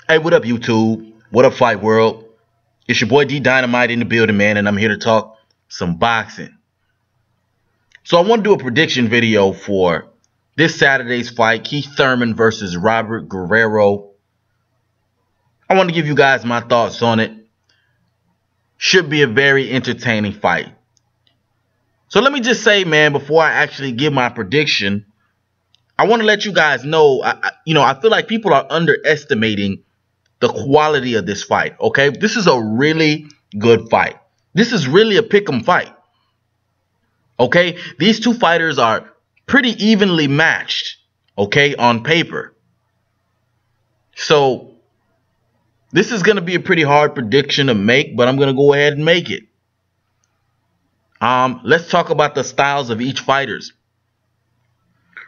Hey, what up, YouTube? What up, Fight World? It's your boy D Dynamite in the building, man, and I'm here to talk some boxing. So I want to do a prediction video for this Saturday's fight, Keith Thurman versus Robert Guerrero. I want to give you guys my thoughts on it. Should be a very entertaining fight. So let me just say, man, before I actually give my prediction, I want to let you guys know, I feel like people are underestimating the quality of this fight, okay? This is a really good fight. This is really a pick'em fight, okay? These two fighters are pretty evenly matched, okay, on paper. So this is going to be a pretty hard prediction to make, but I'm going to go ahead and make it. Let's talk about the styles of each fighters.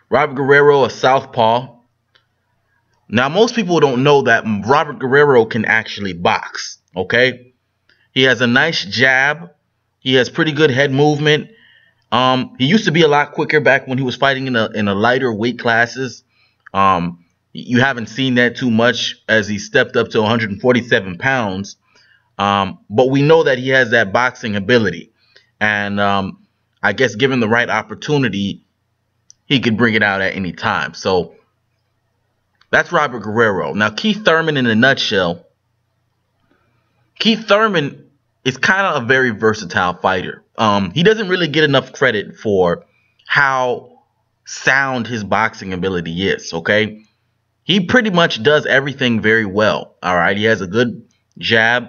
Robert Guerrero, a southpaw. Now, most people don't know that Robert Guerrero can actually box, okay? He has a nice jab. He has pretty good head movement. He used to be a lot quicker back when he was fighting in a lighter weight classes. You haven't seen that too much as he stepped up to 147 pounds. But we know that he has that boxing ability. And I guess given the right opportunity, he could bring it out at any time. So that's Robert Guerrero. Now, Keith Thurman in a nutshell. Keith Thurman is kind of a very versatile fighter. He doesn't really get enough credit for how sound his boxing ability is, okay? He pretty much does everything very well, all right? He has a good jab,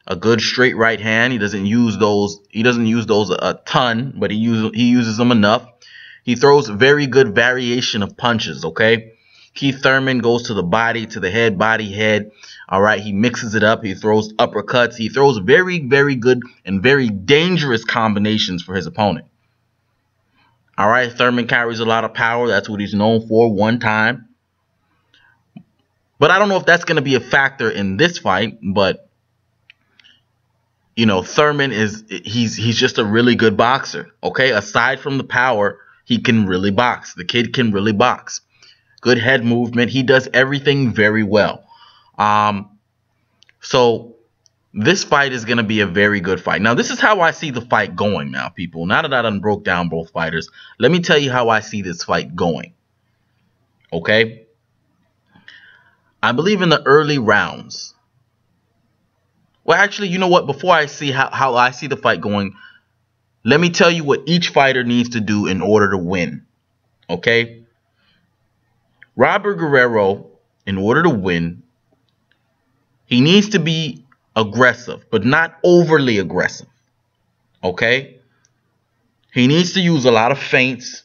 a good straight right hand. He doesn't use those a ton, but he uses them enough. He throws very good variation of punches, okay? Keith Thurman goes to the body, to the head, body, head. All right, he mixes it up. He throws uppercuts. He throws very, very good and very dangerous combinations for his opponent. All right, Thurman carries a lot of power. That's what he's known for one time. But I don't know if that's going to be a factor in this fight. But, you know, Thurman he's just a really good boxer. Okay, aside from the power, he can really box. The kid can really box. Good head movement. He does everything very well. So this fight is going to be a very good fight. Now, this is how I see the fight going now, people. Now that I done broke down both fighters, let me tell you how I see this fight going. Okay? I believe in the early rounds. Well, actually, you know what? Before I see how I see the fight going, let me tell you what each fighter needs to do in order to win. Okay? Robert Guerrero, in order to win, he needs to be aggressive, but not overly aggressive. Okay? He needs to use a lot of feints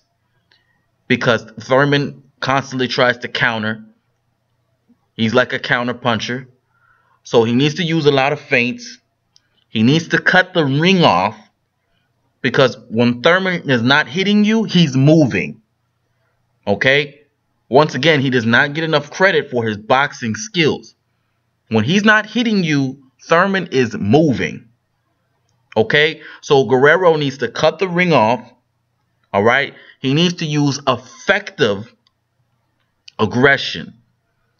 because Thurman constantly tries to counter. He's like a counter puncher. So he needs to use a lot of feints. He needs to cut the ring off because when Thurman is not hitting you, he's moving. Okay? Once again, he does not get enough credit for his boxing skills. When he's not hitting you, Thurman is moving. Okay? So Guerrero needs to cut the ring off. All right? He needs to use effective aggression.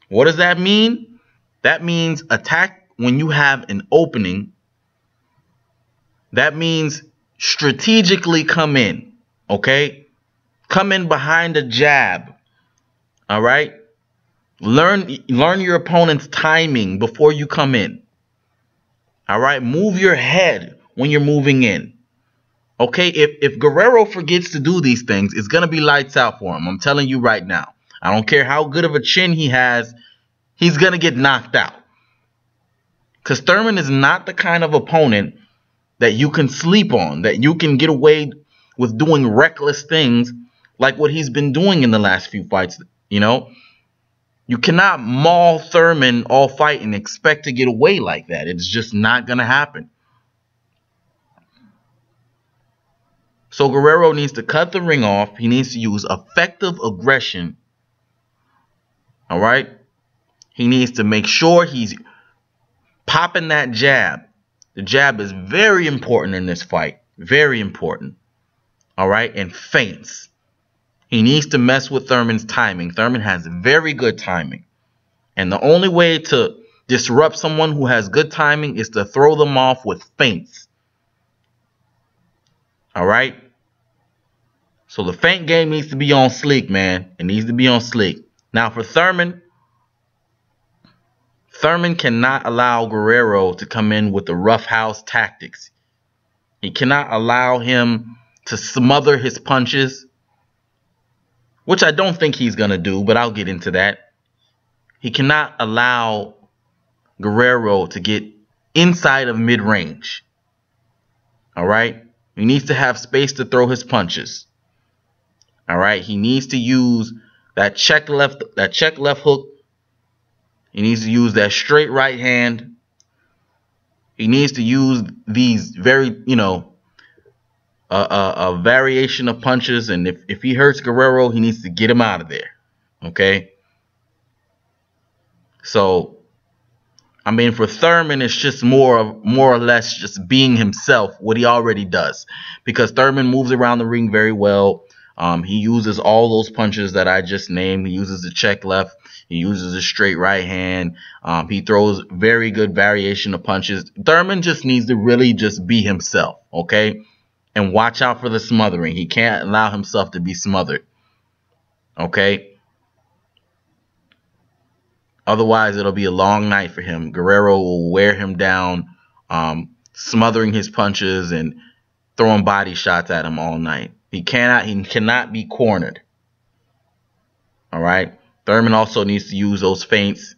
What does that mean? That means attack when you have an opening. That means strategically come in. Okay? Come in behind a jab. All right? Learn your opponent's timing before you come in. All right? Move your head when you're moving in. Okay? If Guerrero forgets to do these things, it's going to be lights out for him. I'm telling you right now. I don't care how good of a chin he has. He's going to get knocked out. Because Thurman is not the kind of opponent that you can sleep on, that you can get away with doing reckless things like what he's been doing in the last few fights. You know, you cannot maul Thurman all fight and expect to get away like that. It's just not going to happen. So Guerrero needs to cut the ring off. He needs to use effective aggression. All right? He needs to make sure he's popping that jab. The jab is very important in this fight. Very important. All right? And feints. He needs to mess with Thurman's timing. Thurman has very good timing. And the only way to disrupt someone who has good timing is to throw them off with feints. All right? So the feint game needs to be on sleek, man. It needs to be on sleek. Now for Thurman cannot allow Guerrero to come in with the roughhouse tactics. He cannot allow him to smother his punches, which I don't think he's going to do, but I'll get into that. He cannot allow Guerrero to get inside of mid-range. All right? He needs to have space to throw his punches. All right? He needs to use that check left hook. He needs to use that straight right hand. He needs to use these very, a variation of punches. And if he hurts Guerrero, he needs to get him out of there. Okay? So, I mean, for Thurman, it's just more or less just being himself, what he already does. Because Thurman moves around the ring very well. He uses all those punches that I just named. He uses the check left. He uses a straight right hand. He throws very good variation of punches. Thurman just needs to really just be himself, okay? And watch out for the smothering. He can't allow himself to be smothered, okay? Otherwise, it'll be a long night for him. Guerrero will wear him down, smothering his punches and throwing body shots at him all night. He cannot be cornered. All right? Thurman also needs to use those feints,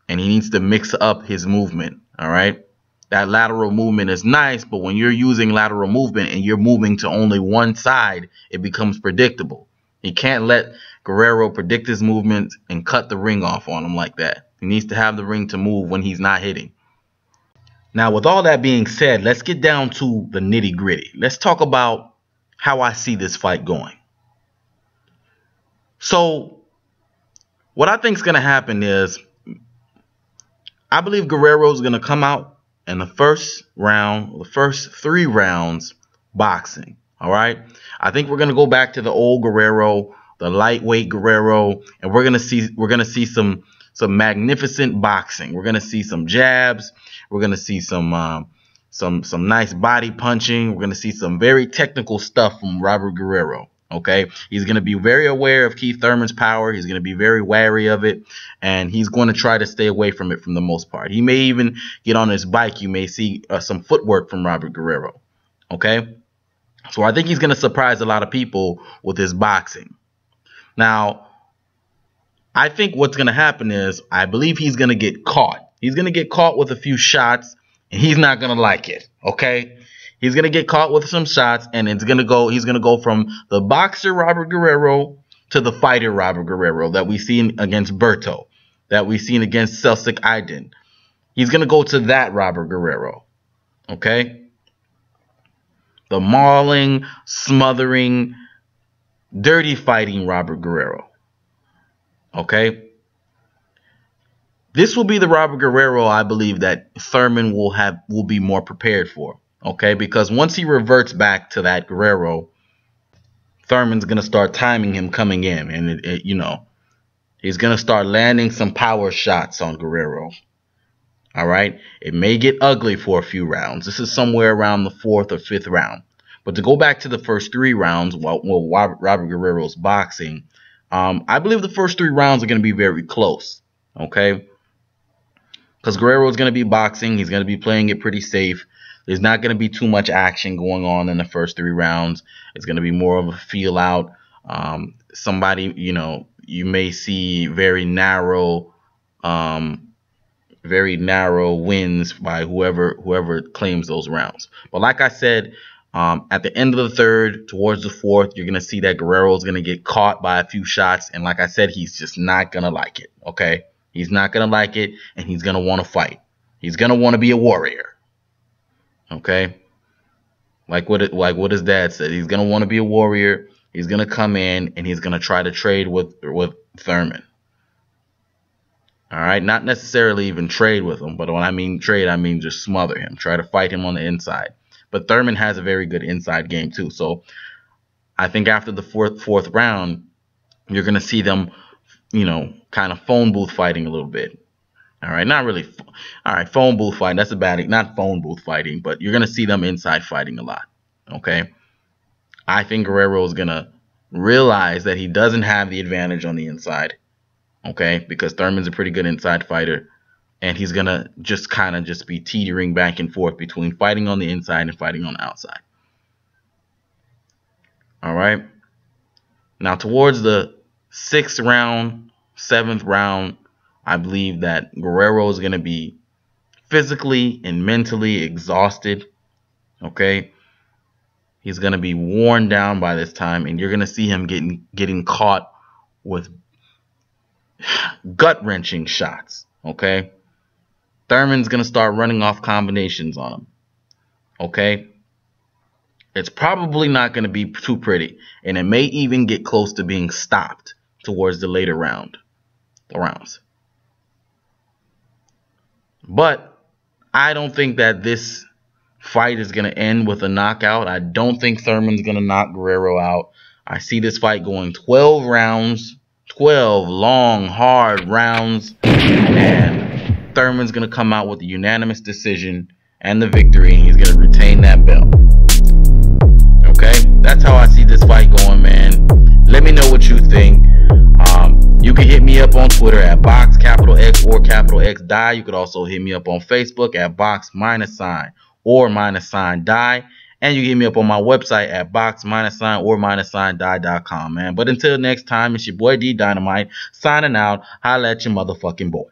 and he needs to mix up his movement. All right? That lateral movement is nice, but when you're using lateral movement and you're moving to only one side, it becomes predictable. He can't let Guerrero predict his movements and cut the ring off on him like that. He needs to have the ring to move when he's not hitting. Now, with all that being said, let's get down to the nitty-gritty. Let's talk about how I see this fight going. So, what I think is going to happen is, I believe Guerrero is going to come out in the first round, the first 3 rounds, boxing. All right? I think we're going to go back to the old Guerrero, the lightweight Guerrero, and we're going to see some magnificent boxing. We're going to see some jabs. We're going to see some nice body punching. We're going to see some very technical stuff from Robert Guerrero. Okay, he's going to be very aware of Keith Thurman's power. He's going to be very wary of it, and he's going to try to stay away from it for the most part. He may even get on his bike. You may see some footwork from Robert Guerrero. Okay, so I think he's going to surprise a lot of people with his boxing. Now, I think what's going to happen is, I believe he's going to get caught. He's going to get caught with a few shots, and he's not going to like it. Okay. He's going to get caught with some shots, and he's going to go from the boxer Robert Guerrero to the fighter Robert Guerrero that we seen against Berto, that we seen against Celtic Aiden. He's going to go to that Robert Guerrero. Okay? The mauling, smothering, dirty fighting Robert Guerrero. Okay? This will be the Robert Guerrero I believe that Thurman will be more prepared for. Okay, because once he reverts back to that Guerrero, Thurman's going to start timing him coming in. And, he's going to start landing some power shots on Guerrero. All right? It may get ugly for a few rounds. This is somewhere around the 4th or 5th round. But to go back to the first 3 rounds, while Robert Guerrero's boxing, I believe the first 3 rounds are going to be very close. Okay? Because Guerrero's going to be boxing. He's going to be playing it pretty safe. There's not going to be too much action going on in the first 3 rounds. It's going to be more of a feel out. Somebody, you may see very narrow wins by whoever claims those rounds. But like I said, at the end of the 3rd, towards the 4th, you're going to see that Guerrero's going to get caught by a few shots. And like I said, he's just not going to like it. Okay? He's not going to like it, and he's going to want to fight. He's going to want to be a warrior. Okay, like what his dad said, he's gonna want to be a warrior. He's gonna come in and he's gonna try to trade with Thurman. All right, not necessarily even trade with him, but when I mean trade, I mean just smother him, try to fight him on the inside. But Thurman has a very good inside game too. So I think after the fourth round, you're gonna see them kind of phone booth fighting a little bit. All right, not really. All right, phone booth fighting. That's a bad, not phone booth fighting, but you're gonna see them inside fighting a lot. Okay, I think Guerrero is gonna realize that he doesn't have the advantage on the inside. Okay, because Thurman's a pretty good inside fighter, and he's gonna just kind of just be teetering back and forth between fighting on the inside and fighting on the outside. All right. Now towards the 6th round, 7th round, I believe that Guerrero is going to be physically and mentally exhausted. Okay. He's going to be worn down by this time, and you're going to see him getting caught with gut-wrenching shots. Okay. Thurman's going to start running off combinations on him. Okay. It's probably not going to be too pretty, and it may even get close to being stopped towards the later rounds. But I don't think that this fight is going to end with a knockout. I don't think Thurman's going to knock Guerrero out. I see this fight going 12 rounds, 12 long, hard rounds, and Thurman's going to come out with a unanimous decision and the victory, and he's going to retain that belt. Okay, that's how I see this fight going, man. Let me know what you think. You can hit me up on Twitter at box_X or $X_die. You could also hit me up on Facebook at box_sign or -die. And you can hit me up on my website at box_sign or -die.com, man. But until next time, it's your boy D Dynamite signing out. Holla at your motherfucking boy.